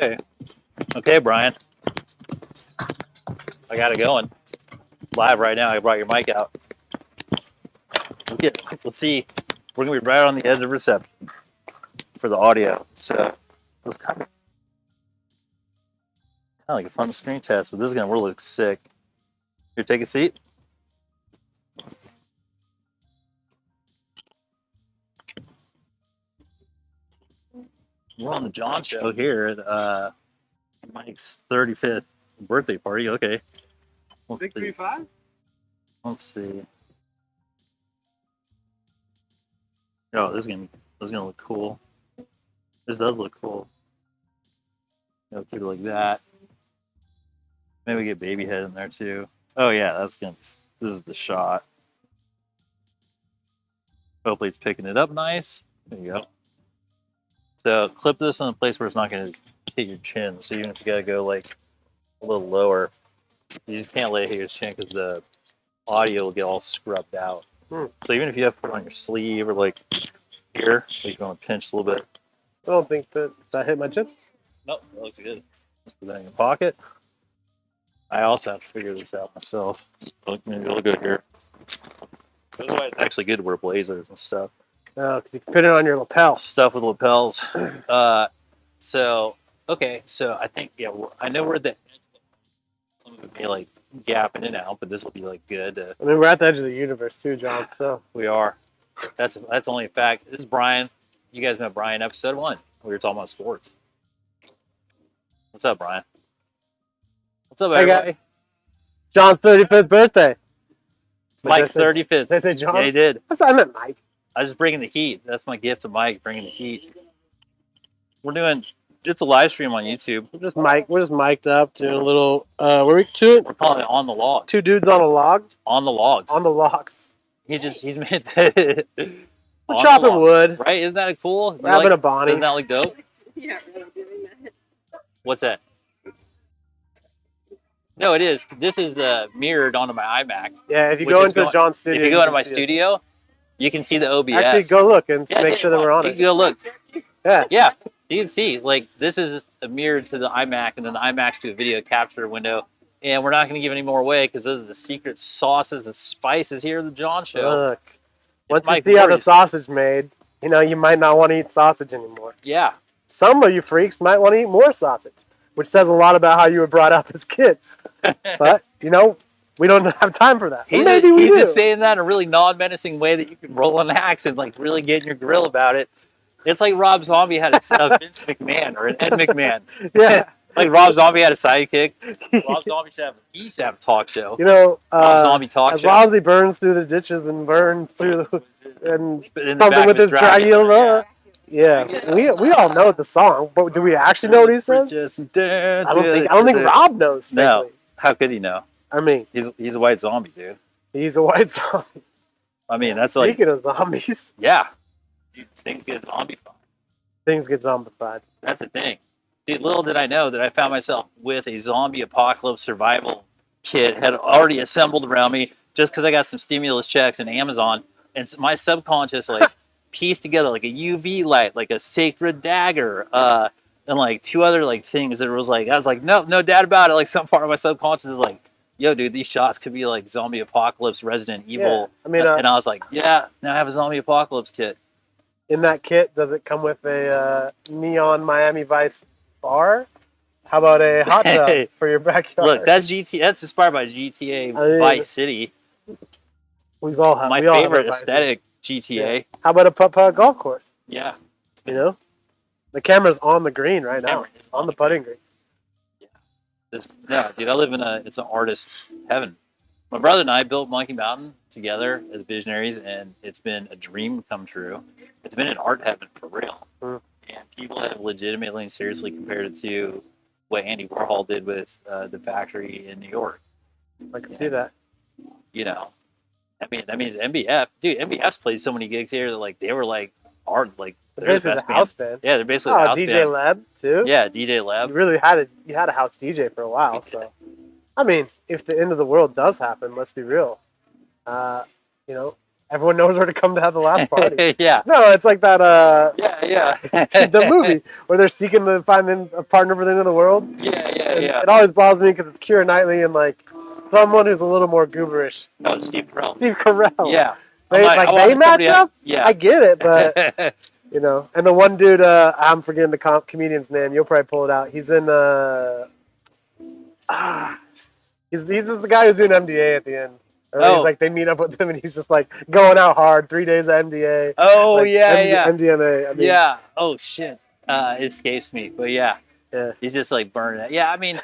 Okay. Okay, Brian. I got it going. Live right now. I brought your mic out. Let's see. We're going to be right on the edge of reception for the audio. So it's kind of like a fun screen test, but this is going to really look sick. Here, take a seat. We're on the John Show here at Mike's 35th birthday party. Okay. 635? Let's see. Oh, this is gonna look cool. This does look cool. Keep it like that. Maybe get baby head in there too. Oh yeah, this is the shot. Hopefully it's picking it up nice. There you go. So clip this in a place where it's not gonna hit your chin. So even if you gotta go like a little lower, you just can't let it hit your chin because the audio will get all scrubbed out. So even if you have to put it on your sleeve or like here, like you want to pinch a little bit. I don't think that hit my chin. Nope, that looks good. Just put that in your pocket. I also have to figure this out myself. Maybe it'll go here. That's why it's actually good to wear blazers and stuff. Oh, because you can put it on your lapel. Stuff with lapels. So I think, yeah, I know we're the some of it may like gap in and out, but this will be like good. I mean, we're at the edge of the universe too, John. So we are. That's only a fact. This is Brian. You guys met Brian episode 1. We were talking about sports. What's up, Brian? What's up, everybody? John's 35th birthday. Mike's 35th. Did I say John? Yeah, he did. I meant Mike. I was just bringing the heat. That's my gift to Mike, bringing the heat. It's a live stream on YouTube. We're just mic'd up, doing a little, we're calling it On the Logs. 2 dudes on a log? On the Logs. On the logs. He's made that. We're chopping wood. Right? Isn't that cool? We're having a Bonnie. Isn't that like dope? Yeah, really doing that. What's that? No, it is. This is mirrored onto my iMac. Yeah, if you go into John's studio. If you go into my studio, you can see the OBS. Actually, go look and make sure that we're on it. You go look. Yeah. Yeah. You can see, like, this is a mirror to the iMac, and then the iMac's to a video capture window. And we're not going to give any more away because those are the secret sauces and spices here at the John Show. Look. Once you see how the sausage made, you might not want to eat sausage anymore. Yeah. Some of you freaks might want to eat more sausage, which says a lot about how you were brought up as kids. But, we don't have time for that. He's just saying that in a really non-menacing way that you can roll an axe and, like, really get in your grill about it. It's like Rob Zombie had a Vince McMahon or an Ed McMahon. Yeah. Like Rob Zombie had a sidekick. Rob Zombie should have a talk show. Rob Zombie talk as show. long as he burns through the ditches and burns through and in something with his Dracula. Yeah. We all know the song, but do we actually know what he says? I don't think Rob knows. Especially. No. How could he know? I mean, he's a white zombie, dude. He's a white zombie. I mean, that's like speaking of zombies. Yeah. Dude, things get zombified. Things get zombified. That's the thing. Dude, little did I know that I found myself with a zombie apocalypse survival kit had already assembled around me just because I got some stimulus checks in Amazon. And my subconscious, like, pieced together, like, a UV light, like a sacred dagger, and, like, 2 other, like, things that was, like, I was like, no doubt about it. Like, some part of my subconscious is like, yo, dude, these shots could be, like, zombie apocalypse, Resident Evil. Yeah. I mean, and I was like, yeah, now I have a zombie apocalypse kit. In that kit, does it come with a neon Miami Vice bar? How about a hot tub for your backyard? Look, that's inspired by GTA Vice City. We've all had my favorite aesthetic GTA. Yeah. How about a putt-putt golf course? Yeah. The camera's on the green right now. It's on the putting green. Yeah. Dude, I live in it's an artist heaven. My brother and I built Monkey Mountain together as visionaries, and it's been a dream come true. It's been an art heaven for real. And people have legitimately and seriously compared it to what Andy Warhol did with the factory in New York. I can see that. I mean, that means MBF. Dude, MBF's played so many gigs here that, like, they were, like, art, like, they're basically the house band. Yeah, they're basically the house DJ band. DJ Leb, too? Yeah, DJ Leb. You really had a house DJ for a while, so. I mean, if the end of the world does happen, let's be real. everyone knows where to come to have the last party. Yeah. No, it's like that. Yeah. The movie where they're seeking to find a partner for the end of the world. Yeah. And Yeah. it always bothers me because it's Keira Knightley and like someone who's a little more gooberish. No, it's Steve Carell. Steve Carell. Yeah. They I they wanted match somebody up. Yeah. I get it, but you know. And the one dude, I'm forgetting the comedian's name. You'll probably pull it out. He's in. He's the guy who's doing MDA at the end. Or he's like, they meet up with him and he's just like going out hard, 3 days of MDA. Oh, like, yeah. MDMA. I mean, Yeah. Oh, shit. It escapes me. But yeah. He's just like burning it. Yeah, I mean,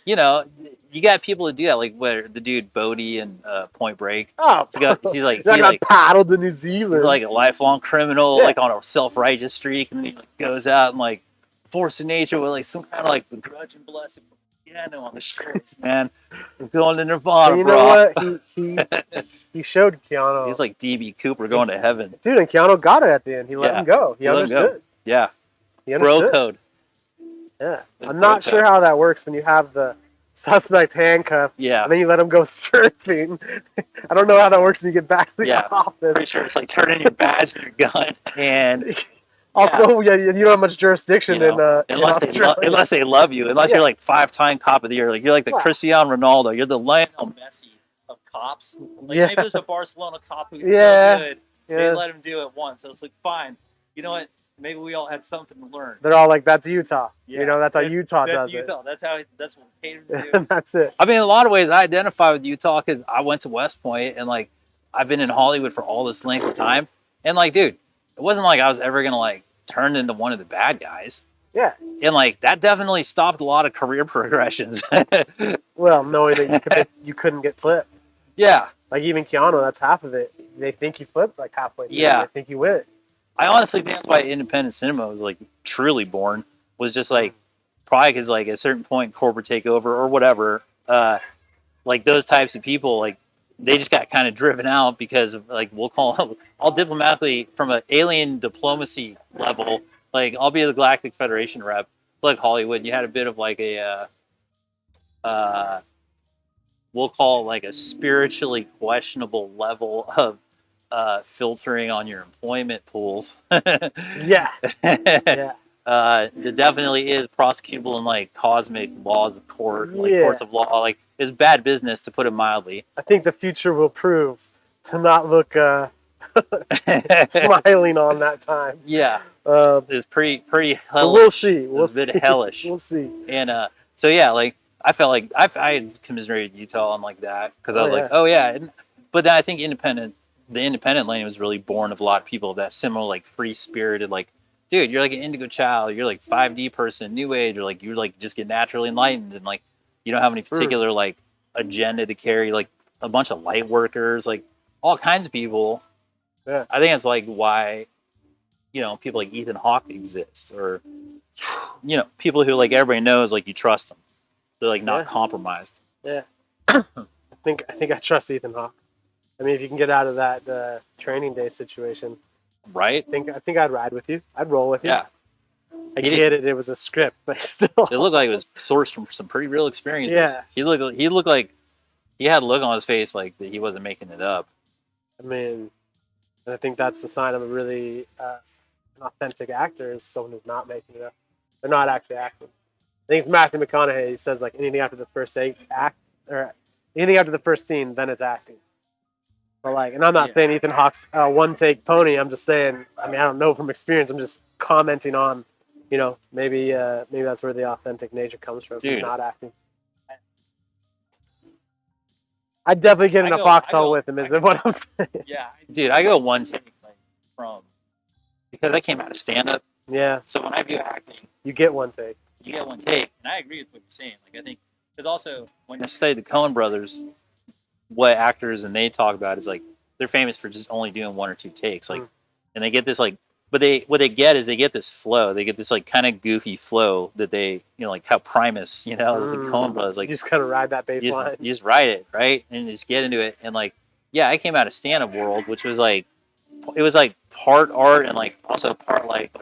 you know, you got people to do that, like where the dude Bday in Point Break. Oh, he's like, he like paddled to New Zealand. He's like a lifelong criminal, like on a self-righteous streak, and then he like goes out and like force of nature with like some kind of like begrudging blessing piano on the streets, man. We're going to Nirvana, and you bro. know what? He showed Keanu. He's like DB Cooper going to heaven. Dude, and Keanu got it at the end. He let him go. He understood. Yeah. He understood. Bro code. Yeah. I'm not sure how that works when you have the suspect handcuffed. Yeah. And then you let him go surfing. I don't know how that works when you get back to the office. Pretty sure it's like turn in your badge and your gun. And also, you don't have much jurisdiction unless they love you. Unless you're like 5-time cop of the year. Like you're like the Cristiano Ronaldo. You're the Lionel Messi of cops. Like maybe there's a Barcelona cop who's so good. They let him do it once. So it's like, fine. You know what? Maybe we all had something to learn. They're all like, that's Utah. Yeah. You know, that's how Utah does Utah. it. That's what we cater to do. That's it. I mean, in a lot of ways, I identify with Utah because I went to West Point and like I've been in Hollywood for all this length of time. And like, dude, it wasn't like I was ever gonna like turn into one of the bad guys. Yeah. And like that definitely stopped a lot of career progressions. Well, knowing that you couldn't get flipped. Yeah. Like even Keanu, that's half of it. They think you flipped like halfway. Yeah. They think you win. I honestly think that's why independent cinema was like truly born. Was just like probably because like at a certain point corporate takeover or whatever, like those types of people like they just got kind of driven out because of like we'll call all diplomatically from an alien diplomacy level. Like I'll be the Galactic Federation rep, like Hollywood. You had a bit of like a we'll call it like a spiritually questionable level of filtering on your employment pools. Yeah. Yeah. It definitely is prosecutable in like cosmic laws of court, like courts of law. Like it's bad business to put it mildly. I think the future will prove to not look smiling on that time. Yeah. It's pretty hellish. We'll see. It's a bit hellish. We'll see. And so yeah, like I felt like I had commiserated Utah on like that because I was like, oh yeah. But then I think the independent lane was really born of a lot of people of that similar like free spirited like, dude, you're like an indigo child, you're like 5D person, new age, or like you're like just get naturally enlightened and like you don't have any particular like agenda to carry, like a bunch of light workers, like all kinds of people. Yeah. I think it's like why, you know, people like Ethan Hawke exist, or you know, people who like everybody knows like you trust them. They're like not compromised. Yeah. I think I trust Ethan Hawke. I mean, if you can get out of that training day situation, right? I think I'd ride with you. I'd roll with you. Yeah. I get it. It was a script, but still. It looked like it was sourced from some pretty real experiences. Yeah. He looked like he had a look on his face like that he wasn't making it up. I mean, and I think that's the sign of a really an authentic actor is someone who's not making it up. They're not actually acting. I think it's Matthew McConaughey. He says like anything after the first act or anything after the first scene, then it's acting. But like, and I'm not saying Ethan Hawke's one take pony. I'm just saying. I mean, I don't know from experience. I'm just commenting on, you know, maybe that's where the authentic nature comes from. Dude. He's not acting. I'd definitely get in a foxhole with him. Is what I'm saying? Yeah, dude, I go one take like from because I came out of stand up. Yeah. So when I do acting, you get one take. You get one take, and I agree with what you're saying. Like I think because also when you study the Coen brothers, what actors and they talk about is like they're famous for just only doing one or two takes. Like, and they get this like, but what they get is they get this flow. They get this like kind of goofy flow that they, you know, like how Primus, you know, it's like Coen brothers. Like you just kind of ride that bass line. You just ride it, right, and you just get into it. And like, yeah, I came out of stand-up world, which was like, it was like part art and like also part like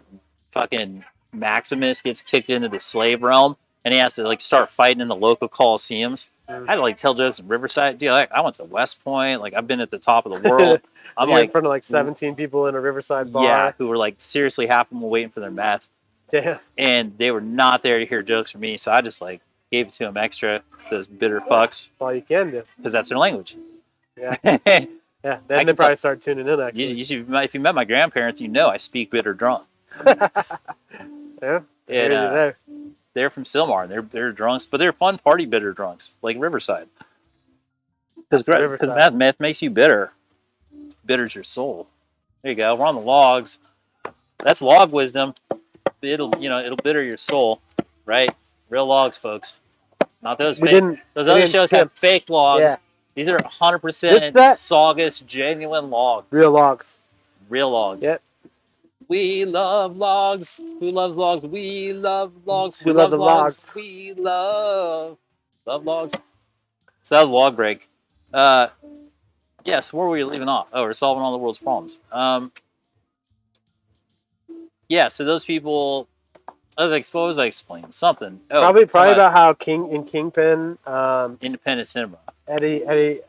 fucking Maximus gets kicked into the slave realm and he has to like start fighting in the local coliseums. I had to like tell jokes in Riverside. Dude, I went to West Point. Like I've been at the top of the world. I'm You're in like, front of like 17 people in a Riverside bar. yeah, who were like seriously half of them were waiting for their meth, Damn. and they were not there to hear jokes from me. So I just like gave it to them extra. Those bitter fucks, That's all you can do. because that's their language. Yeah. you, Yeah. Then they probably start tuning in. Actually. you should, if you met my grandparents, you know I speak bitter drunk. Yeah. And There. they're from Silmar. And they're drunks, but they're fun party bitter drunks, like Riverside. Because meth makes you bitter. Bitters your soul. There you go. We're on the logs. That's log wisdom. It'll bitter your soul, right? Real logs, folks. Not those fake. Those other shows have fake logs. Yeah. These are 100% Saugus, genuine logs. Real logs. Real logs. Yep. We love logs. Who loves logs? We love logs. Who We love loves the logs? logs. We love logs. So that was log break. Yeah, so where were we leaving off? Oh, we're solving all the world's problems. Yeah, so those people, what was I explaining? Something. Oh, probably about how Kingpin, independent cinema. Eddie.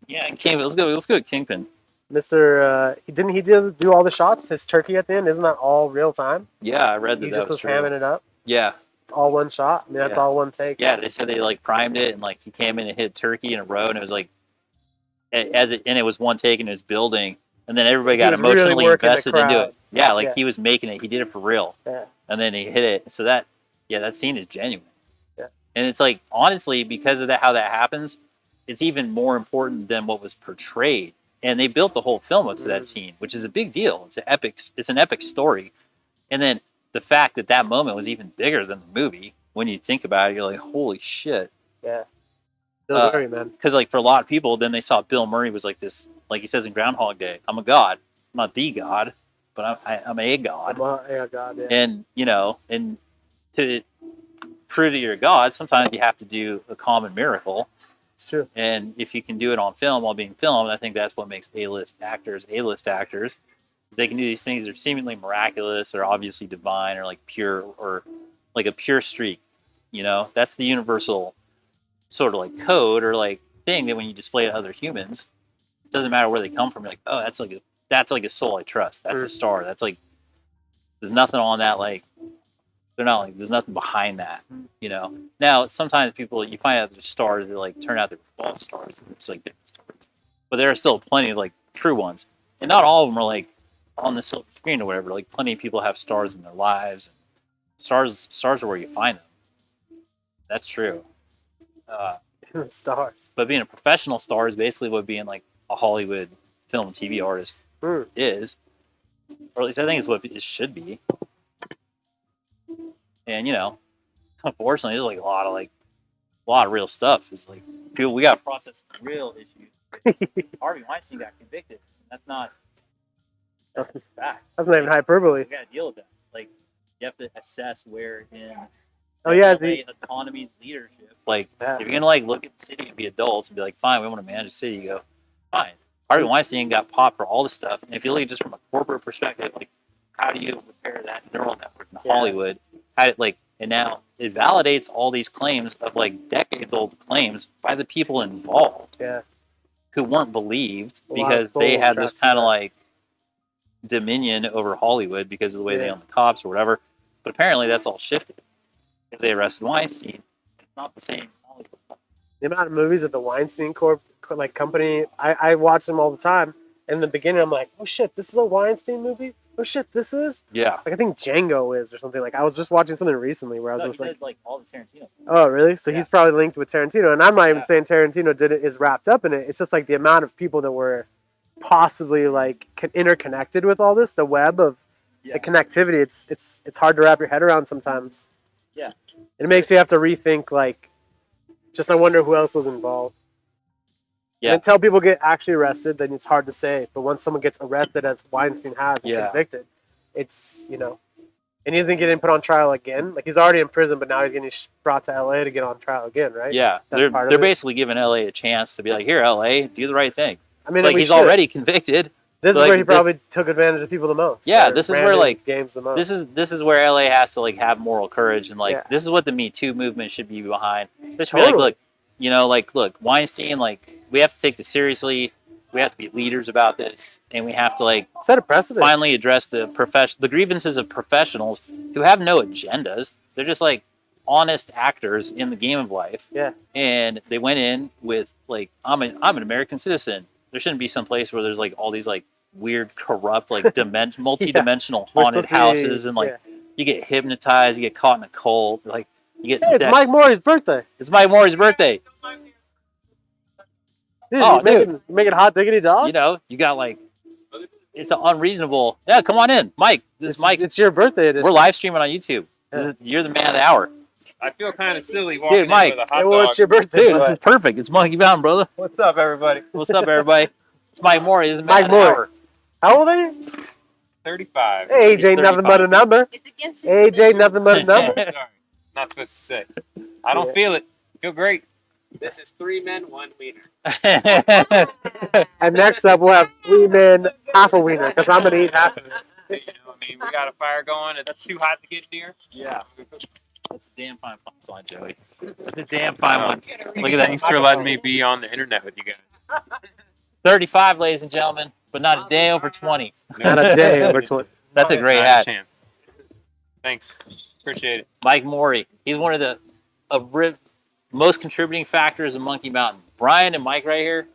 Yeah, Kingpin. Let's go with Kingpin. Mr. Didn't he do all the shots? His turkey at the end, isn't that all real time? Yeah, I read that. He that just was true. hamming it up. Yeah. All one shot. I mean, that's all one take. Yeah, they said they like primed it and like he came in and hit turkey in a row, and it was like it was one take and it was building, and then everybody got emotionally invested into it. Yeah, like he was making it. He did it for real. Yeah. And then he hit it. So that scene is genuine. Yeah. And it's like, honestly, because of how that happens, it's even more important than what was portrayed. And they built the whole film up to that scene, which is a big deal. It's an epic story. And then the fact that moment was even bigger than the movie, when you think about it, you're like, holy shit. Yeah. Bill Murray, man. Because like for a lot of people, then they saw Bill Murray was like this, like he says in Groundhog Day, I'm a god. I'm not the god, but I'm a god. I'm a god, yeah. And, and to prove that you're a god, sometimes you have to do a common miracle. It's true. And if you can do it on film while being filmed, I think that's what makes A-list actors. They can do these things that are seemingly miraculous or obviously divine or like pure or like a pure streak. That's the universal sort of like code or like thing that when you display it to other humans, it doesn't matter where they come from. You're like, oh, that's like a soul I trust. That's a star. That's like, there's nothing on that. Like, they're not like, there's nothing behind that, Now, sometimes you find out there's stars that like turn out they're false stars. It's like different stories. But there are still plenty of like true ones. And not all of them are like on the silver screen or whatever. Like plenty of people have stars in their lives. Stars are where you find them. That's true. Stars. But being a professional star is basically what being like a Hollywood film and TV artist is. Or at least I think it's what it should be. And unfortunately, there's like a lot of real stuff. Is like we got to process real issues. Harvey Weinstein got convicted. That's fact. That's not even hyperbole. You got to deal with that. Like you have to assess where in the economy leadership. Like if you're gonna like look at the city and be adults and be like, fine, we want to manage the city. You go, fine. Harvey Weinstein got popped for all this stuff. And if you look at it just from a corporate perspective, like how do you repair that neural network in Hollywood? And now it validates all these claims of like decades-old claims by the people involved, who weren't believed because they had this kind of like dominion over Hollywood because of the way they own the cops or whatever. But apparently that's all shifted because they arrested Weinstein. It's not the same Hollywood. The amount of movies that the Weinstein company, I watch them all the time. In the beginning, I'm like, oh shit, this is a Weinstein movie? Oh shit, this is? Yeah. Like I think Django is or something. Like I was just watching something recently where I was like all the Tarantino. Oh really? So he's probably linked with Tarantino, and I'm not even saying Tarantino is wrapped up in it. It's just like the amount of people that were possibly like interconnected with all this, the web of the connectivity. It's hard to wrap your head around sometimes. Yeah. It makes you have to rethink like, just I wonder who else was involved. Yeah. Until people get actually arrested, then it's hard to say. But once someone gets arrested, as Weinstein has, convicted, it's, and he's going to get put on trial again. Like, he's already in prison, but now he's getting brought to LA to get on trial again, right? Yeah. They're basically giving LA a chance to be like, here, LA, do the right thing. I mean, like, he's already convicted. This is where he probably took advantage of people the most. Yeah, this is where like games the most. This is where LA has to like have moral courage and like this is what the Me Too movement should be behind. This should be like, look, You know, like, look, Weinstein, like, we have to take this seriously. We have to be leaders about this, and we have to like Set a precedent. finally address the grievances of professionals who have no agendas. They're just like honest actors in the game of life. Yeah. And they went in with like, I'm an American citizen. There shouldn't be some place where there's like all these like weird, corrupt, like multi-dimensional We're haunted supposed to be- houses, and like you get hypnotized, you get caught in a cult, like you get Hey, it's sex. Mike Mori's birthday. It's Mike Mori's birthday. Dude, Oh, you're making hot diggity dog? You know, you got like, it's an unreasonable. Yeah, come on in, Mike. This is Mike's. It's your birthday edition. We're live streaming on YouTube. You're the man of the hour. I feel kind of silly walking Dude, Mike. in with a hot Hey, dog. well, it's your birthday. Dude, this is perfect. It's Monkey Mountain, brother. What's up, everybody? What's up, everybody? It's Mike Mori. He's the man Mike of the Mori. hour. How old are you? 35. AJ, He's nothing but a 35. number. It's against AJ, nothing but a number. Sorry, not supposed to say. I don't feel it. Feel great. This is 3 men, 1 wiener. And next up, we'll have 3 men, half a wiener, because I'm going to eat half of it. You know, I mean, we got a fire going. It's too hot to get near. Yeah. That's a damn fine punchline, Joey. That's a damn fine one. Look at that. Thanks for letting me be on the internet with you guys. 35, ladies and gentlemen, but not a day over 20. Not a day over 20. That's a great Not hat. chance. Thanks. Appreciate it. Mike Mori. He's one of the most contributing factors of Monkey Mountain. Brian and Mike right here,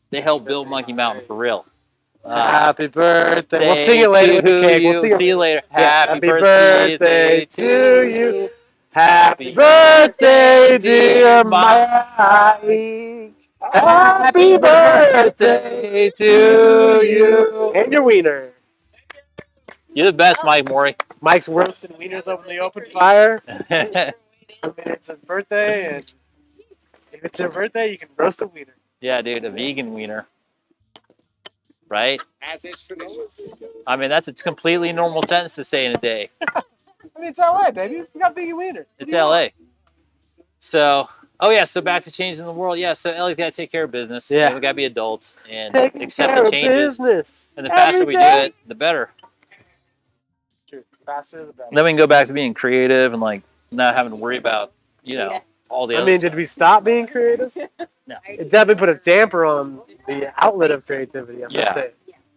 they helped build Monkey Mountain for real. Happy birthday. We'll sing it later with the cake. We'll sing See it. you later. Yeah, Happy birthday to you. Happy birthday, dear Mike. Happy birthday to you. And your wiener. You're the best, Mike Mori. Mike's roasting wieners over the open fire. I mean, it's his birthday, and if it's your birthday, you can roast a wiener. Yeah, dude, a vegan wiener. Right? As is tradition. I mean, that's a completely normal sentence to say in a day. I mean, it's LA, baby. We got vegan wieners. It's LA. So, oh yeah, so back to changing the world. Yeah, so LA's got to take care of business. Yeah. We got to be adults and Taking accept care the of changes. business. And the faster Every we do day. it, the better. True. Faster the better. Then we can go back to being creative and like not having to worry about, you know, all the I other mean, stuff. did we stop being creative? No. It definitely put a damper on the outlet of creativity. I'm just Yeah. saying.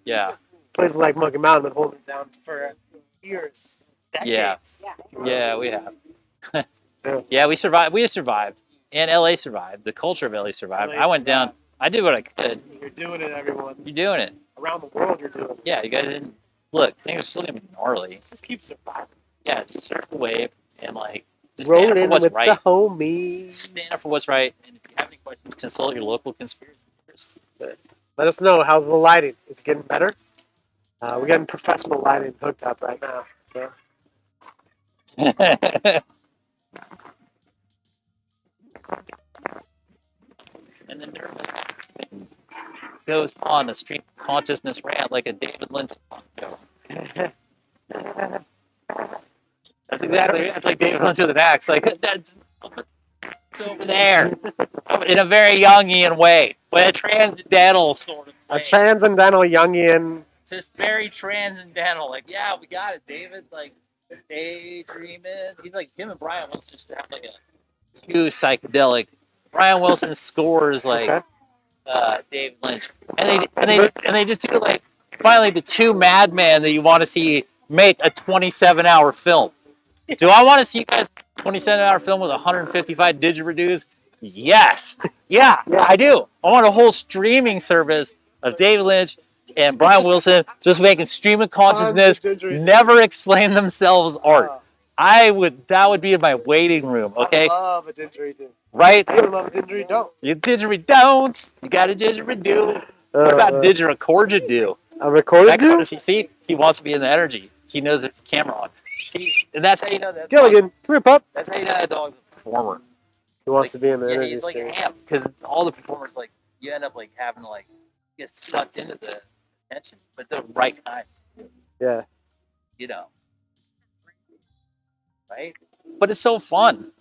Yeah. Places like Monkey Mountain have been holding it down for years, decades. Yeah. Yeah. Yeah, we have. Yeah. Yeah, we survived. We survived. And LA survived. The culture of LA survived. LA I went down. I did what I could. You're doing it, everyone. You're doing it. Around the world, you're doing it. Yeah, you guys didn't. Look, things are still going to be gnarly. Just keep surviving. Yeah, just surf the wave and like just stand up for Rolling what's with right. the homies. Stand up for what's right. And if you have any questions, consult your local conspiracy theorist. Let us know how's the lighting. Is it getting better? We're getting professional lighting hooked up right now. So And then Nervous goes on a stream of consciousness rant like a David Lynch show. That's exactly it. It's like David Lynch with an axe. Like, that's it's over there. In a very Jungian way. But a transcendental sort of a way. transcendental Jungian. It's just very transcendental. Like, yeah, we got it, David. Like, daydreaming. He's like, him and Brian Wilson just have like a too psychedelic. Brian Wilson scores like David Lynch, and they just do like finally the two madmen that you want to see make a 27-hour film. Do I want to see you guys 27-hour film with 155 didgeridoos? Yes, yeah, I do. I want a whole streaming service of David Lynch and Brian Wilson just making stream of consciousness, never explain themselves art. That would be in my waiting room, okay? I love a didgeridoo. Right? I love a didgeridoo. You didgeridoo. You got a didgeridoo. What about didgericordido? A recorded That do? see, he wants to be in the energy. He knows there's a camera on. See, and that's how you know that. Gilligan, come here, pup. That's how you know that dog's a performer. He wants to be in the Yeah, energy he's like stream. an amp because all the performers like you end up like having to like get sucked into the attention, but the right kind, Yeah. you know, right? But it's so fun.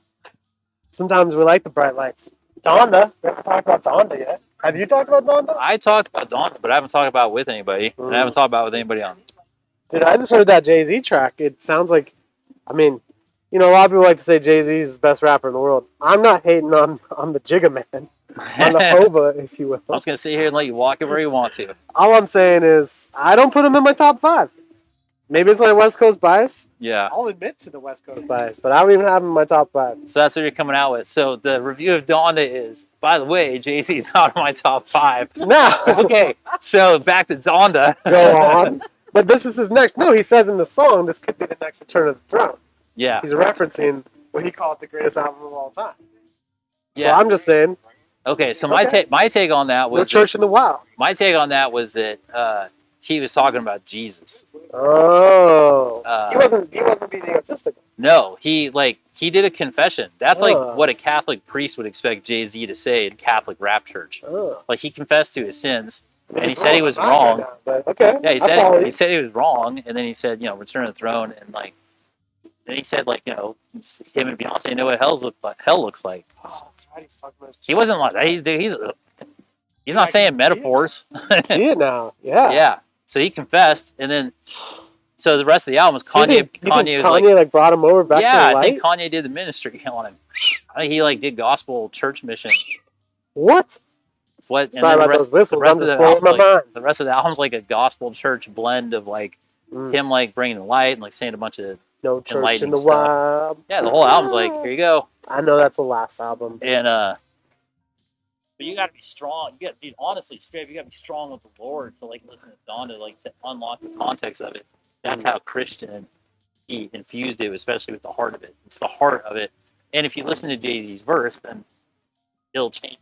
Sometimes we like the bright lights. Donda. We haven't talked about Donda yet. Have you talked about Donda? I talked about Dawn, but I haven't talked about it with anybody. And I haven't talked about it with anybody on. Dude, I just heard that Jay-Z track. It sounds like, I mean, You know, a lot of people like to say Jay-Z is the best rapper in the world. I'm not hating on the Jigga Man, on the I'm Hova, if you will. just gonna sit here and let you walk it where you want to. All I'm saying is I don't put him in my top 5. Maybe it's my West Coast bias. Yeah. I'll admit to the West Coast bias, but I don't even have him in my top 5. So that's what you're coming out with. So the review of Donda is, by the way, Jay-Z's not in my top 5. Now, Okay, so back to Donda. go on. But this is his next. No, he says in the song, this could be the next Return of the Throne. Yeah. He's referencing what he called the greatest album of all time. So Yeah. I'm just saying, Okay, so Okay. my take on that no was church in the wild. my take on that was that he was talking about Jesus. Oh, he Uh, wasn't being egotistical. No, he did a confession. That's like Oh. what a Catholic priest would expect Jay-Z to say in Catholic rap church. Oh. Like he confessed to his sins, and he said he was wrong. Right now, but okay. Yeah, I follow he you. said he was wrong, and then he said, Return of the Throne, and then he said him and Beyonce know what hell looks like. Oh, that's right. He's talking about. He wasn't like that. He's not saying metaphors. See it now. Yeah. Yeah. So he confessed, and then so the rest of the album was So you think Kanye was Kanye like, brought him over back to yeah, the I light? think Kanye did the ministry on him. I think he did gospel church mission. What? What? And Sorry then about those whistles. I'm just blowing my mind. the rest of the album's like a gospel church blend of Mm. him bringing the light and saying a bunch of No church in enlightening the stuff. wild. yeah. The whole album's like, here you go, I know that's the last album. and But you got to be strong. You got to be honestly straight. You got to be strong with the Lord to listen to Donda, to unlock the context of it. That's how Christian he infused it, especially with the heart of it. It's the heart of it. And if you listen to Jay-Z's verse, then it'll change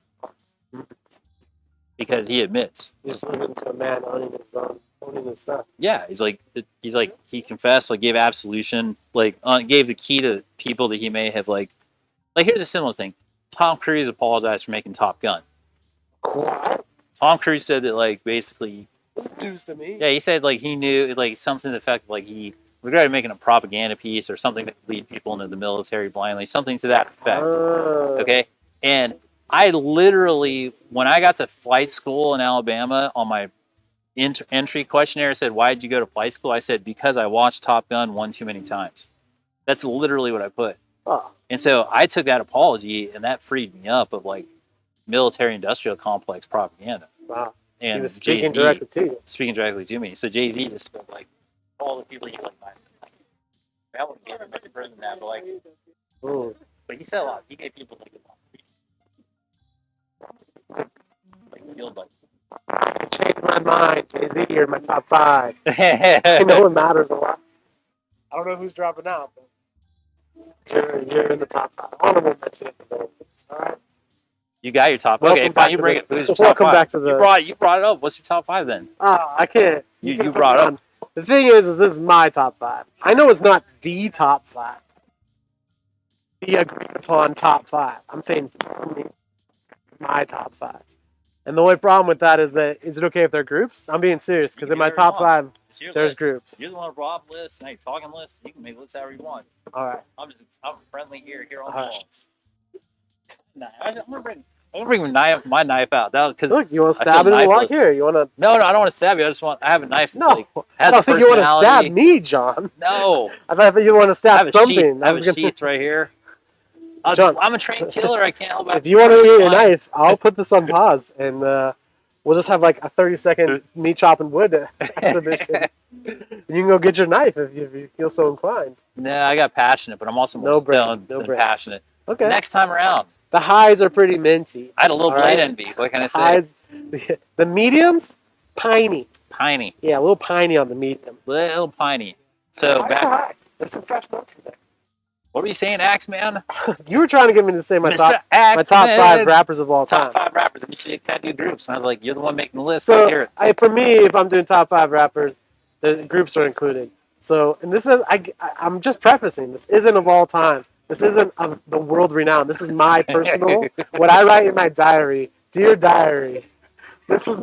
because he admits. You're just listening to a man owning his stuff. Yeah, he confessed, gave absolution, gave the key to people that he may have here's a similar thing. Tom Cruise apologized for making Top Gun. What? Tom Cruise said that basically, This is news to me. yeah, he said he knew something to the effect he regretted making a propaganda piece or something that could lead people into the military blindly, something to that effect. Okay, and I literally, when I got to flight school in Alabama, on my entry questionnaire said, "Why did you go to flight school?" I said, "Because I watched Top Gun one too many times." That's literally what I put. Oh. And so I took that apology, and that freed me up of military-industrial complex propaganda. Wow. And He was speaking Jay-Z directly to you. speaking directly to me. So Jay-Z just felt all the people he I wouldn't give him much further than that, but Mm. but he said a lot. He gave people Changed my mind. Jay-Z, you're in my top 5. I know it matters a lot. I don't know who's dropping out, but you're in the top 5. Honorable mention at the moment. All right. You got your top. Welcome Okay, back fine. You to bring the- it. Who's your top welcome 5? back to the- You brought it up. What's your top 5 then? I can't. You brought up. The thing is this is my top 5. I know it's not the top 5. The agreed upon top 5. I'm saying for me, my top 5. And the only problem with that is that, is it okay if they're groups? I'm being serious, because You in can my do whatever top you want. 5, It's your there's list. groups. You're the one who brought up lists. Now you're talking lists. You can make lists however you want. All right. I'm friendly here on the Alright. walls. Nah, I'm gonna bring my knife out. Because Look, you want to I feel stab it in the lock knifeless. here? You want to? no, I don't want to stab you. I have a knife that's No. I has don't a think you want to personality. stab me, John. No, I thought you want to I stab have a something. sheath. I have a sheath right here. John. I'm a trained killer. I can't help it. If you want to get your knife, I'll put this on pause, and we'll just have a 30-second me chopping wood after this shit. You can go get your knife if you feel so inclined. Nah, I got passionate, but I'm also more No brain, stoned no than brain. passionate. Okay. Next time around, The highs are pretty minty. I had a little All blade right. envy. What can I say? Highs, the mediums, piney. Piney, Yeah, a little piney on the medium. little piney. So back. There's some fresh notes in there. What were you saying, Axeman? You were trying to get me to say my Mr. top Axeman. 5 rappers of all time. Top 5 rappers. And you said you can't do groups. And I was like, you're the one making the list. So Here. for me, if I'm doing top 5 rappers, the groups are included. So, and this is I'm just prefacing. This isn't of all time. This isn't of the world renowned. This is my personal. What I write in my diary, dear diary. This is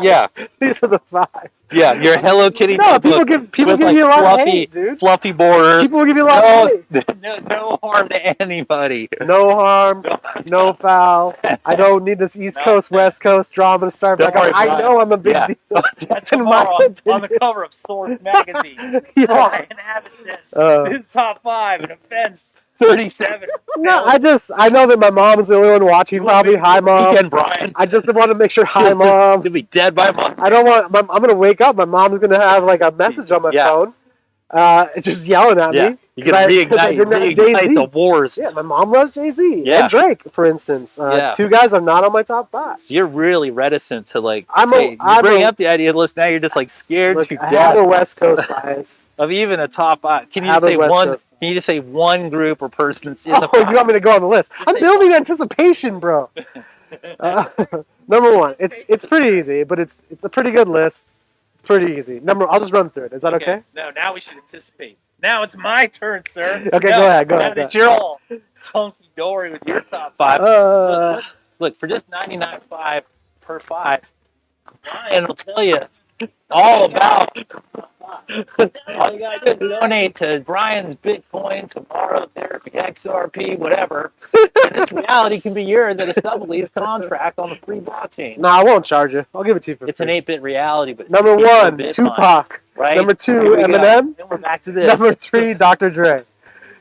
Yeah. these are the 5. Yeah, your Hello Kitty No, notebook people with give like you a lot of fluffy, hate, dude. fluffy borders. People will give you a lot of hate. No harm to anybody. No harm, no foul. I don't need this East No. Coast, West Coast drama to start Don't back up. worry, I Brian. know I'm a big Yeah. deal. That's In my tomorrow on the opinion. cover of Source magazine. Yeah. Brian Abbott says his top 5 and offends 37. No, I know that my mom's the only one watching. Probably, hi mom. Weekend Brian. I just want to make sure, hi mom. You'll be dead by Monday. I don't want. I'm gonna wake up. My mom's gonna have like a message on my Yeah. phone, just yelling at Yeah, me. you can 'cause I reignite didn't have the Jay-Z. wars. Yeah, my mom loves Jay-Z Yeah. and Drake, for instance. Yeah. 2 guys are not on my top 5. So you're really reticent to like. I'm say, a- you bring up the idea of list now. You're just like scared Look, to I have a death West Coast bias. of even a top 5. Can you Have just a say West one? Coast. Can you just say one group or person that's in the? Oh, you want me to go on the list? Just I'm say building anticipation, bro. Number 1, it's pretty easy, but it's a pretty good list. It's pretty easy. I'll just run through it. Is that okay? No, now we should anticipate. Now it's my turn, sir. Okay, No, go ahead. Now that you're all hunky dory with your top 5. Look, for just $99.5 per 5, Brian will tell you all about. All you gotta do is donate to Brian's Bitcoin, Tomorrow Therapy, XRP, whatever. And this reality can be yours at a sublease contract on the free blockchain. No, I won't charge you. I'll give it to you for It's an free. 8-bit reality, but Number it's 1, Bitcoin, Tupac. right? Number 2, Here we go. Eminem. Then we're back to this. Number 3, Dr. Dre.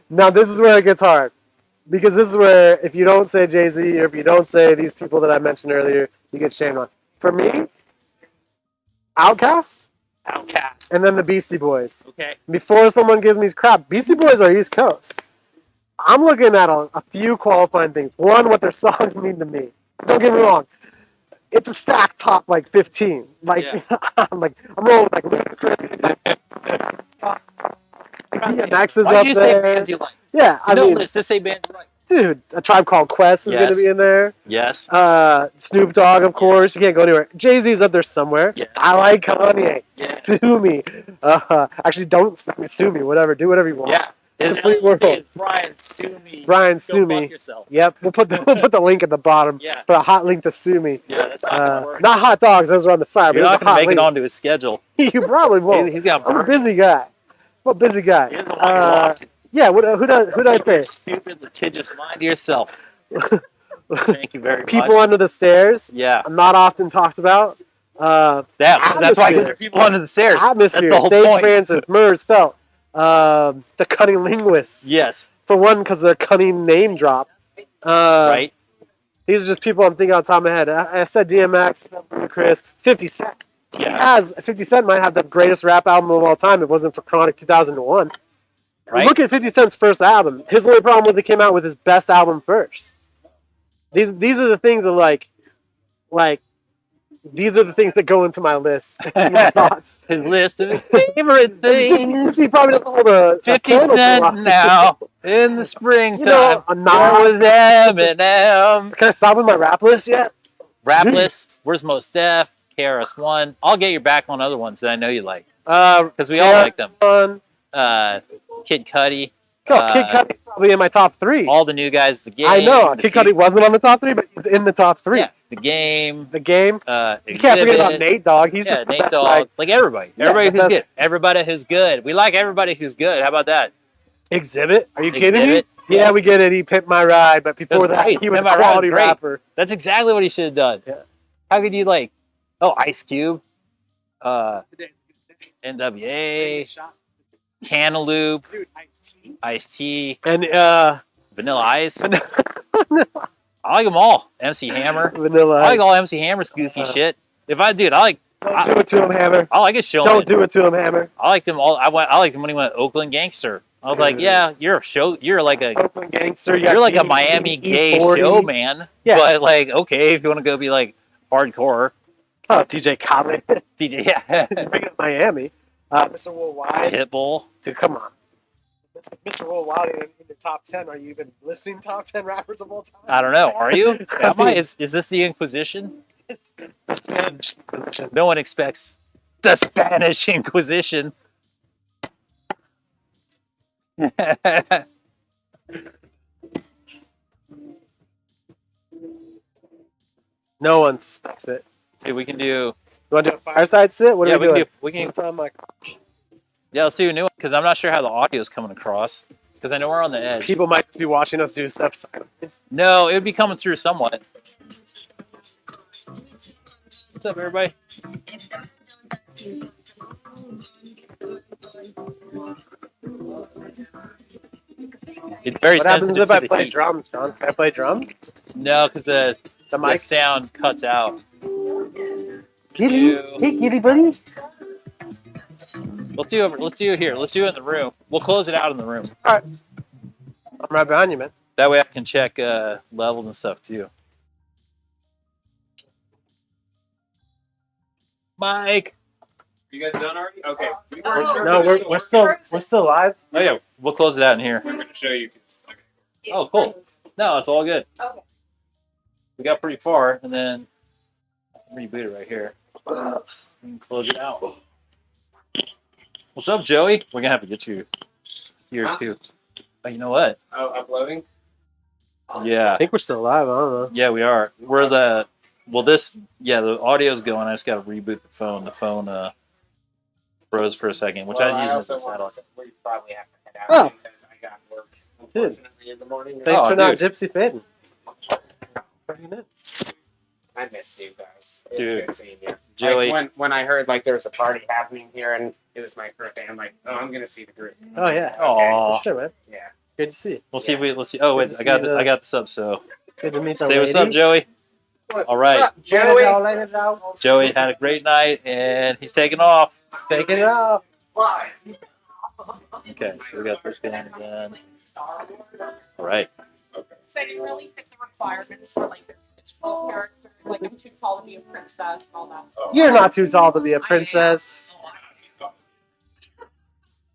Now, this is where it gets hard. Because this is where, if you don't say Jay-Z or if you don't say these people that I mentioned earlier, you get shamed on. For me, Outkast, Outcast. and then the Beastie Boys. Okay. Before someone gives me crap, Beastie Boys are East Coast. I'm looking at a few qualifying things. 1, what their songs mean to me. Don't get me wrong. It's a stack top like 15. Like, Yeah. I'm rolling with like Ludacris. DMX is Why up do you say there. bands you like? Yeah, I No mean, list. Just say bands you like. dude, A Tribe Called Quest is going to Yes. be in there. Yes. Snoop Dogg, of course. You can't go anywhere. Jay-Z's up there somewhere. Yeah. I like Kanye. Yeah. Sue me. Actually, don't sue me. Whatever. Do whatever you want. Yeah. It's a His free LLC world. is Brian, sue me. Brian, Go sue fuck me. yourself. Yep. We'll put the link at the bottom. Yeah. For a hot link to sue me. Yeah, that's not gonna work. Not hot dogs. Those are on the fire. You're but not it's a gonna hot make link. it onto his schedule. You probably won't. He's got I'm a burned. busy guy. I'm a busy guy. He doesn't want you lost. Yeah. Who do I say? Stupid, litigious mind to yourself. Thank you very People much. under the stairs. Yeah. I'm not often talked about. That's why Atmosphere. there are people under the stairs. Atmosphere. That's the whole Stage point. Francis, Murs, Felt. The Cunning Linguists. Yes. For one, because of the cunning name drop. Right. These are just people I'm thinking on top of my head. I said DMX, Chris, 50 Cent. Yeah. 50 Cent might have the greatest rap album of all time. If it wasn't for Chronic 2001. Right. Look at 50 Cent's first album. His only problem was he came out with his best album first. These are the things that like these are the things that go into my list. My thoughts. His list of his favorite things. He probably doesn't hold a 50 total for a Cent while. now in the springtime. You know, a There nod. was Eminem. Can I stop with my rap list yet? Rap list. Where's Most Def? KRS-One. I'll get your back on other ones that I know you like because we all like them. Kid Cudi. Kid Cudi's probably in my top 3. All the new guys. The Game. I know. the Kid Cudi wasn't on the top 3, but he's in the top 3. Yeah. The Game. The Game. You can't forget about Nate Dogg. He's just the Nate best, Dogg. Like everybody. Yeah, Everybody the who's best. good. Everybody who's good. We like everybody who's good. How about that? Exhibit. Are you kidding Exhibit. me? Yeah, we get it. He pimped my ride, but before That's that, great. he was a Pimp My Ride was quality great. rapper. That's exactly what he should have done. Yeah. How could you like? Oh, Ice Cube. NWA. Cantaloupe. Dude, Ice-T. Ice-T. And Vanilla Ice. I like them all. MC Hammer. Vanilla. I like all MC Hammer's goofy shit. If I dude, Don't do it to him, Hammer. I like his show. Don't do it to him, Hammer. I liked him all. I liked him when he went Oakland Gangster. I was like, yeah, you're a show. You're like a Oakland Gangster. you're like a Miami gay E40. show man. Yeah. But like, okay, if you want to go be like hardcore, Oh, DJ Khaled. DJ, yeah, Bring up Miami. Mr. Worldwide. Pitbull. Dude, come on. Mr. Worldwide in the top 10. Are you even listening top 10 rappers of all time? I don't know. Are you? Am I? Is this the Inquisition? The Spanish Inquisition. No one expects the Spanish Inquisition. No one suspects it. Dude, we can do want to do a fireside sit? What Yeah, are we we can doing? do. We can. So I'm like, Yeah, let's do a new one because I'm not sure how the audio is coming across. Because I know we're on the edge. people might be watching us do stuff. No, it would be coming through somewhat. What's up, everybody? It's very What happens sensitive if to I the play heat. drums, John? Can I play drums? No, because The the mic? sound cuts out. Kitty? Ew. Hey, kitty buddy. Let's do it. Let's do it here. Let's do it in the room. We'll close it out in the room. I'm right behind you, man. That way I can check levels and stuff too. Mike. You guys done already? Okay. No, we're still live. Oh yeah, we'll close it out in here. I'm gonna show you. Okay. Oh, cool. No, it's all good. Okay. We got pretty far, and then reboot it right here. And close it out. What's up, Joey? We're gonna have to get you here too. Oh, you know what? Oh, uploading. Yeah, I think we're still live. I don't know. yeah, we are. We're the the audio's going. I just got to reboot the phone. The phone froze for a second, which I was using as a satellite. We probably have to head out Oh. because I got work. Dude. Unfortunately, in the morning. Thanks Oh, for not dude. gypsy fading. Bringing it. I miss you guys. It's Dude. good seeing you. Joey. Like when I heard like there was a party happening here and it was my birthday, I'm like, oh, I'm gonna see the group. Oh yeah. Aw. For sure, man. Yeah. Good to see you. We'll see if we. Let's see. Oh wait, Good to I got see the- I got this up. So Good to meet the say lady. what's up, Joey. What's All right. up, Joey? Later, Joe. Joey had a great night, and he's taking off. Take it out. Why? Okay, so we got this going again. All right. So I didn't really pick the requirements for like the fictional characters, like I'm too tall to be a princess and all that. You're not too tall to be a princess.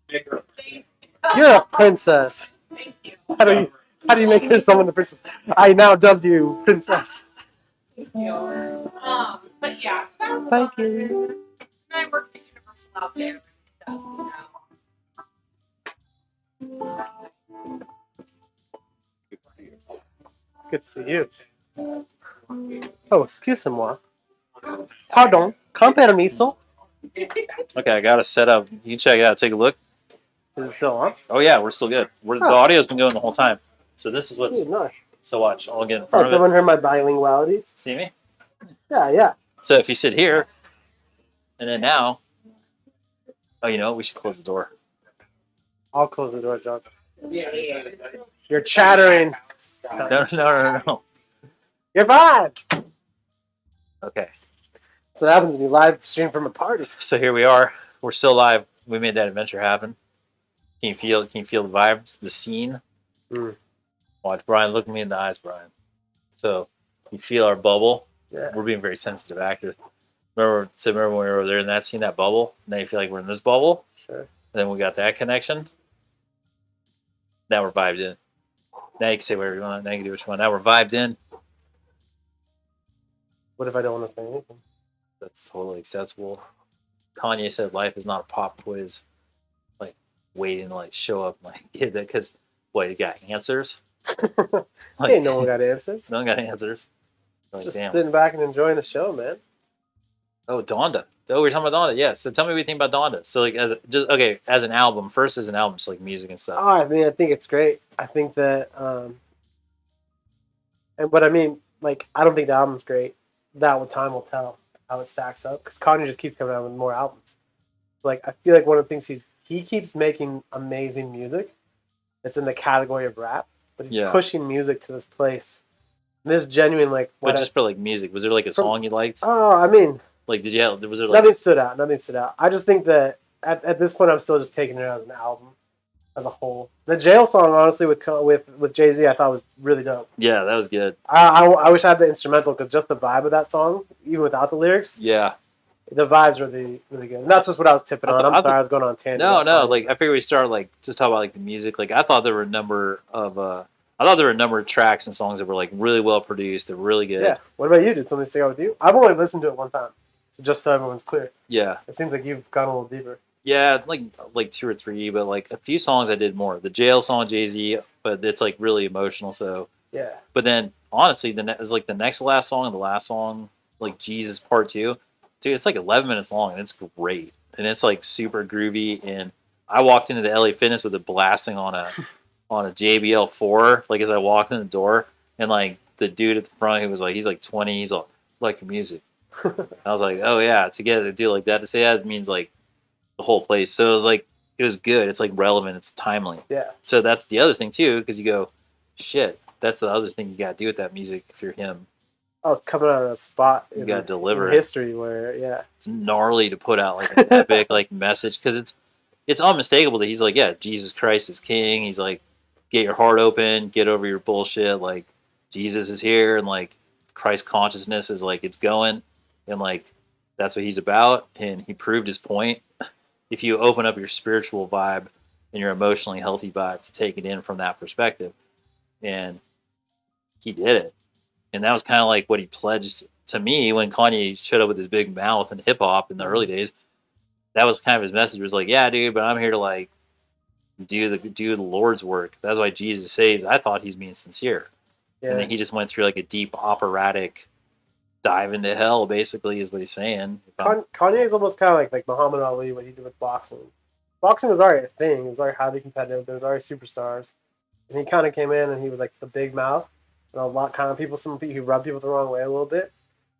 You're a princess. Thank you. How do you make someone a princess? I now dubbed you princess. Thank you. But yeah, so that was Thank fun. you. And I worked at Universal out there and stuff, you Good to see you. Oh, excusez-moi. Pardon. Con permiso. Okay, I got it set up. You can check it out. Take a look. Is it still on? Oh yeah, we're still good. The Oh. audio's been going the whole time. So this is what's. Ooh, nice. So watch. I'll get in Oh, front of it. someone heard my bilinguality? See me? Yeah, yeah. So if you sit here, and then now, oh, you know what? We should close the door. I'll close the door, John. Yeah. You're chattering. No. You're fine. Okay. That's what happens when you live stream from a party. So here we are. We're still live. We made that adventure happen. Can you feel the vibes, the scene? Mm. Watch, Brian. Look me in the eyes, Brian. So you feel our bubble. Yeah. We're being very sensitive actors. Remember when we were there in that scene, that bubble? Now you feel like we're in this bubble. Sure. And then we got that connection. Now we're vibed in. Now you can say whatever you want. Now you can do what you want. Now we're vibed in. What if I don't want to say anything? That's totally acceptable. Kanye said life is not a pop quiz. Like waiting to like show up like get that because what you got answers? Like, Ain't no one got answers. no one got answers. Like, Just damn. sitting back and enjoying the show, man. Oh, Donda. Oh, we're talking about Donda. Yeah. So tell me what you think about Donda. So like as an album, first as an album, just like music and stuff. Oh, I think it's great. I think that, and what I mean, like, I don't think the album's great. That what time will tell how it stacks up because Kanye just keeps coming out with more albums. Like, I feel like one of the things he keeps making amazing music. It's in the category of rap, but he's Yeah. pushing music to this place. And this genuine like But just for like music, was there like a song you liked? I mean, Like, did you have? Was there like? nothing stood out. Nothing stood out. I just think that at this point, I'm still just taking it as an album as a whole. The Jail song, honestly, with Jay-Z, I thought was really dope. Yeah, that was good. I wish I had the instrumental because just the vibe of that song, even without the lyrics, Yeah. the vibe's really, really good. And that's just what I was tipping on. I'm sorry, I was going on a tangent. No, about like I figured we start like just talk about like the music. Like I thought there were a number of tracks and songs that were like really well produced. They're really good. Yeah. What about you? Did something stick out with you? I've only listened to it one time, so just so everyone's clear. Yeah. It seems like you've gone a little deeper. Yeah, like 2 or 3, but like a few songs I did more. The Jail song, Jay-Z, but it's like really emotional. So, Yeah. but then honestly, is like the next to last song and the last song, like Jesus Part 2, dude, it's like 11 minutes long, and it's great, and it's like super groovy. And I walked into the LA Fitness with it blasting on a JBL 4, like as I walked in the door, and like the dude at the front, he was like, he's like 20, he's all like your music. I was like, oh yeah, to get a deal like that, to say that means like the whole place. So it was like, it was good. It's like relevant. It's timely. Yeah. So that's the other thing too, because you go, shit. That's the other thing you got to do with that music if you're him. Oh, coming out of a spot You got to deliver in it. history where, yeah. It's gnarly to put out like an epic like message, because it's unmistakable that he's like, yeah, Jesus Christ is king. He's like, get your heart open, get over your bullshit. Like Jesus is here, and like Christ consciousness is like it's going, and like that's what he's about. And he proved his point. If you open up your spiritual vibe and your emotionally healthy vibe to take it in from that perspective, and he did it. And that was kind of like what he pledged to me when Kanye showed up with his big mouth and hip hop in the early days. That was kind of his message. Was like, yeah, dude, but I'm here to like do the Lord's work. That's why Jesus saves. I thought he's being sincere, and then he just went through like a deep operatic dive into hell. Basically, is what he's saying. Kanye is almost kind of like Muhammad Ali, what he did with boxing. Boxing was already a thing. It was already highly competitive. There was already superstars, and he kind of came in and he was like the big mouth. And a lot kind of people, some people, he rubbed people the wrong way a little bit.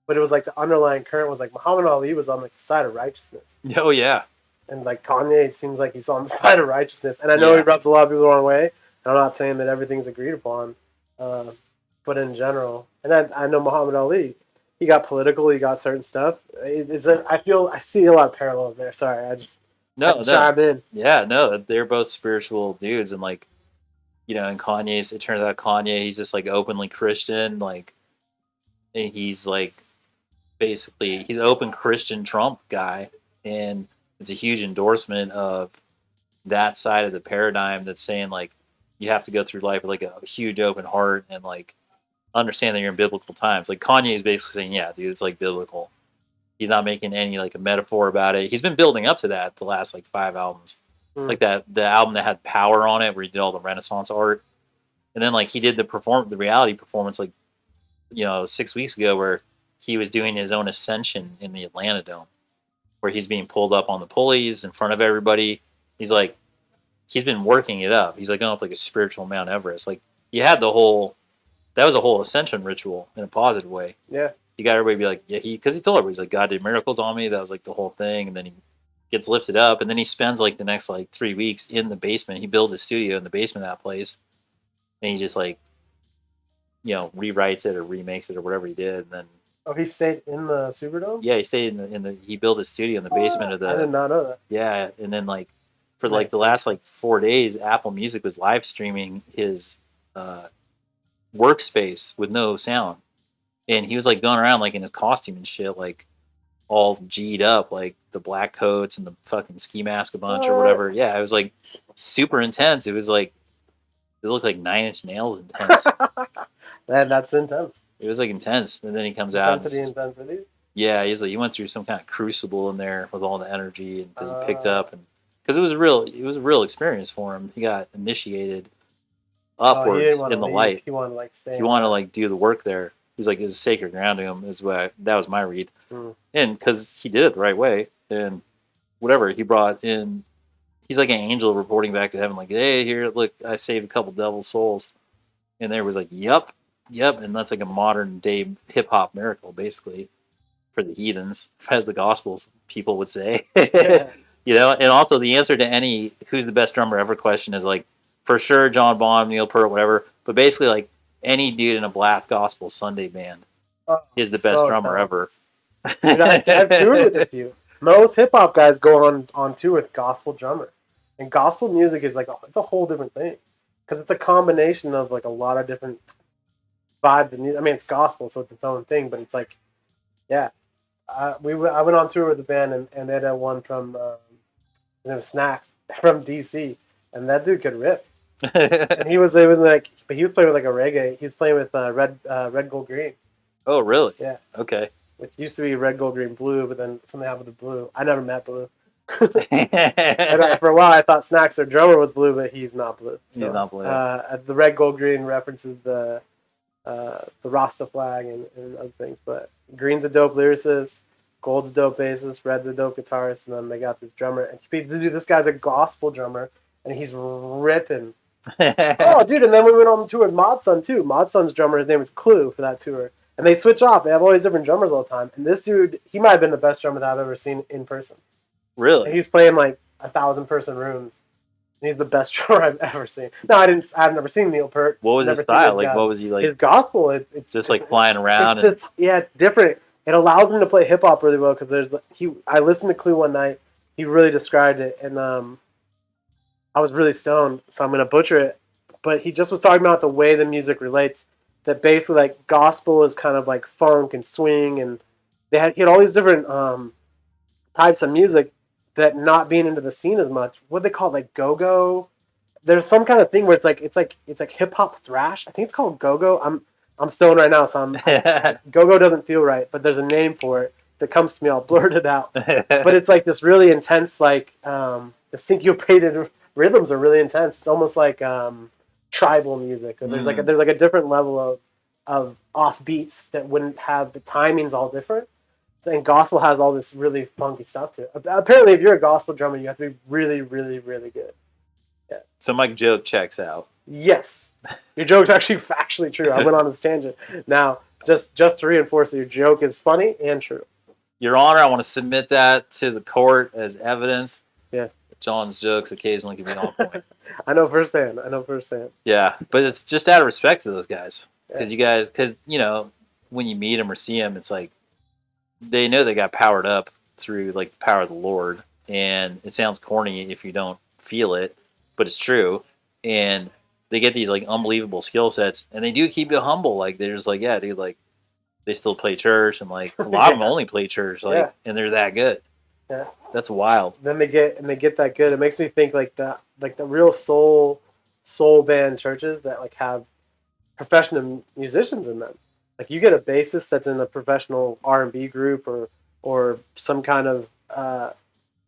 But it was like the underlying current was like Muhammad Ali was on like the side of righteousness. Oh yeah. And like Kanye, it seems like he's on the side of righteousness. And I know he rubs a lot of people the wrong way. And I'm not saying that everything's agreed upon, but in general, and I know Muhammad Ali, he got political. He got certain stuff. I see a lot of parallels there. Sorry, I just chime in. Yeah, no, they're both spiritual dudes, and like, you know, in Kanye's, it turns out Kanye, he's just like openly Christian, like, and he's like basically he's open Christian Trump guy, and it's a huge endorsement of that side of the paradigm that's saying like you have to go through life with like a huge open heart and like understand that you're in biblical times. Like Kanye is basically saying, yeah, dude, it's like biblical. He's not making any like a metaphor about it. He's been building up to that the last like 5 albums. Like the album that had Power on it, where he did all the Renaissance art, and then like he did the reality performance like 6 weeks ago, where he was doing his own ascension in the Atlanta Dome, where he's being pulled up on the pulleys in front of everybody. He's like, he's been working it up. He's like going up like a spiritual Mount Everest. Like you had that was a whole ascension ritual in a positive way. Yeah. You got everybody to be like, yeah, because he told everybody, he's like, God did miracles on me. That was like the whole thing. And then he gets lifted up, and then he spends like the next like 3 weeks in the basement. He builds a studio in the basement of that place, and he just like, rewrites it or remakes it or whatever he did. And then he stayed in the Superdome. Yeah, he stayed in the he built a studio in the basement of the. I did not know that. Yeah, and then like for like the last like 4 days, Apple Music was live streaming his workspace with no sound, and he was like going around like in his costume and shit, like all G'd up, like the black coats and the fucking ski mask a bunch or whatever. Yeah, it was like super intense. It was like it looked like 9 Inch Nails intense. Man, that's intense. It was like intense, and then he comes out. Intensity. Yeah, he's like he went through some kind of crucible in there with all the energy that he picked up, and because it was a real experience for him. He got initiated upwards in the light. He wanted to like stay. He wanted to like do the work there. He's like, it was sacred ground to him. That was my read, and because he did it the right way, and whatever he brought in, he's like an angel reporting back to heaven, like, hey, here, look, I saved a couple devil's souls, and there was like, yep, and that's like a modern day hip hop miracle, basically, for the heathens, as the Gospels people would say. And also the answer to any who's the best drummer ever question is like, for sure, John Bonham, Neil Peart, whatever, but basically like any dude in a black gospel Sunday band is the best drummer ever. Dude, I've toured with a few. Most hip hop guys go on tour with gospel drummer, and gospel music is like it's a whole different thing, because it's a combination of like a lot of different vibes. I mean, it's gospel, so it's its own thing, but it's like, yeah. I went on tour with the band, and they had one from Snack from DC, and that dude could rip. And he was playing with like a reggae. He was playing with red, gold, green. Oh, really? Yeah. Okay. Which used to be red, gold, green, blue, but then something happened to blue. I never met blue. And for a while, I thought Snacks, their drummer, was blue, but he's not blue. So, he's not blue. The red, gold, green references the Rasta flag and other things, but Green's a dope lyricist. Gold's a dope bassist, Red's a dope guitarist, and then they got this drummer. And this guy's a gospel drummer, and he's ripping. Oh, dude! And then we went on the tour with Mod Sun too. Mod Sun's drummer, his name was Clue for that tour. And they switch off. They have all these different drummers all the time. And this dude, he might have been the best drummer that I've ever seen in person. Really? And he's playing like 1,000-person rooms. And he's the best drummer I've ever seen. No, I've never seen Neil Peart. What was his style? Like, what was he like? His gospel, it's just like flying around. It's different. It allows him to play hip hop really well because I listened to Clue one night. He really described it, and I was really stoned, so I'm gonna butcher it. But he just was talking about the way the music relates. That basically, like, gospel is kind of like funk and swing, and he had all these different types of music that not being into the scene as much. What they call it, like go-go. There's some kind of thing where it's like hip hop thrash. I think it's called go-go. I'm stoned right now, so go-go doesn't feel right, but there's a name for it that comes to me. I'll blurt it out. But it's like this really intense, like the syncopated rhythms are really intense. It's almost like tribal music. Or there's like a different level of off beats that wouldn't have the timings all different. And gospel has all this really funky stuff to it. Apparently, if you're a gospel drummer, you have to be really, really, really good. Yeah. So my joke checks out. Yes, your joke's actually factually true. I went on this tangent. Now, just to reinforce it, your joke is funny and true. Your Honor, I want to submit that to the court as evidence. Yeah. John's jokes occasionally can be on point. I know firsthand. Yeah, but it's just out of respect to those guys. Because you know, when you meet them or see them, it's like they know they got powered up through like the power of the Lord. And it sounds corny if you don't feel it, but it's true. And they get these like unbelievable skill sets, and they do keep you humble. Like they're just like, yeah, dude, like they still play church, and like a lot of them only play church, like, and they're that good. Yeah, that's wild. Then they get that good. It makes me think like the real soul band churches that like have professional musicians in them. Like you get a bassist that's in a professional R&B group or some kind of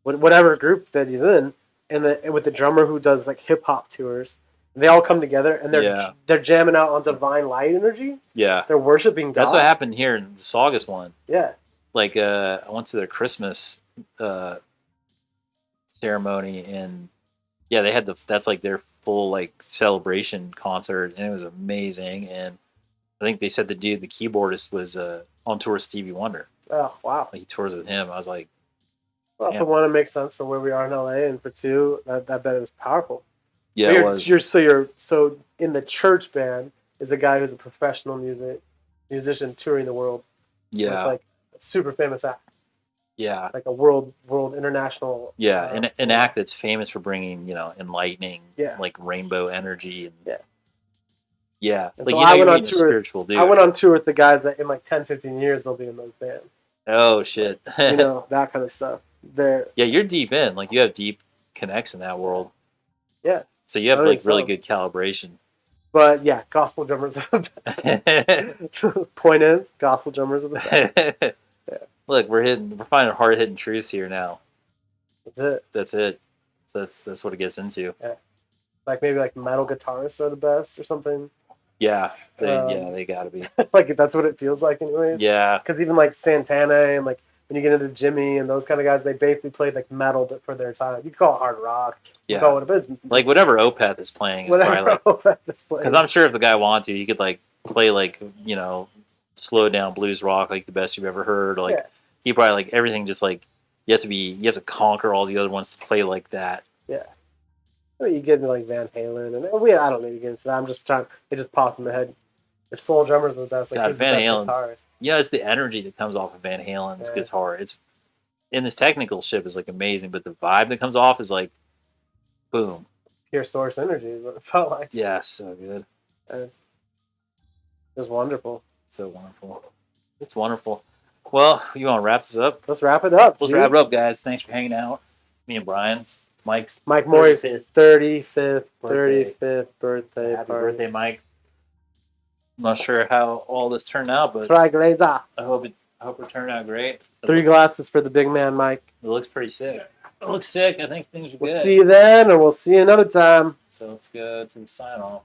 whatever group that he's in, and with the drummer who does like hip hop tours. They all come together and they're jamming out on divine light energy. Yeah, they're worshiping God. That's what happened here in the Saugus one. Yeah, like I went to their Christmas ceremony, and yeah, they had that's like their full like celebration concert, and it was amazing. And I think they said the keyboardist was on tour with Stevie Wonder. Oh wow! Like he tours with him. I was like, well, for one, it makes sense for where we are in LA, and for two, that bet was powerful. Yeah, it was. So in the church band is a guy who's a professional musician touring the world. Yeah, with like a super famous act. Yeah, like a world international. Yeah, an act that's famous for bringing enlightening, like rainbow energy and yeah. And like so I went on tour. Spiritual dude. I went on tour with the guys that in like 10-15 years they'll be in those bands. Oh shit! That kind of stuff. Yeah, you're deep in. Like you have deep connects in that world. Yeah. So you have like really good calibration. But yeah, gospel drummers are the best. Point is, gospel drummers are the best. Yeah. Look, we're finding hard hitting truths here now. That's it. So that's what it gets into. Yeah. Like maybe like metal guitarists are the best or something. Yeah, they gotta be. Like that's what it feels like anyways. Yeah. Because even like Santana and like when you get into Jimmy and those kind of guys, they basically played like metal, but for their time. You can call it hard rock. Yeah. Call it, but it's, like whatever Opeth is playing. Because I'm sure if the guy wanted to, he could like play like slow down blues rock like the best you've ever heard. Like he probably like everything. Just like you have to conquer all the other ones to play like that. Yeah. I mean, you get into like Van Halen and I don't need to get into that. I'm just trying. It just popped in my head. If soul drummers are the best, like he's Van the best Halen. guitarist. Yeah, it's the energy that comes off of Van Halen's guitar. It's in this technical ship is like amazing, but the vibe that comes off is like, boom, pure source energy is what it felt like. Yeah, so good. It was wonderful. So wonderful. It's wonderful. Well, you want to wrap this up? Let's wrap it up. Let's wrap it up, guys. Thanks for hanging out. Me and Brian's. Mike Mori's 35th birthday party. Happy birthday, Mike. I'm not sure how all this turned out, but I hope it turned out great. Three glasses for the big man, Mike. It looks pretty sick. It looks sick. I think things are good. We'll see you then, or we'll see you another time. So let's go to the sign off.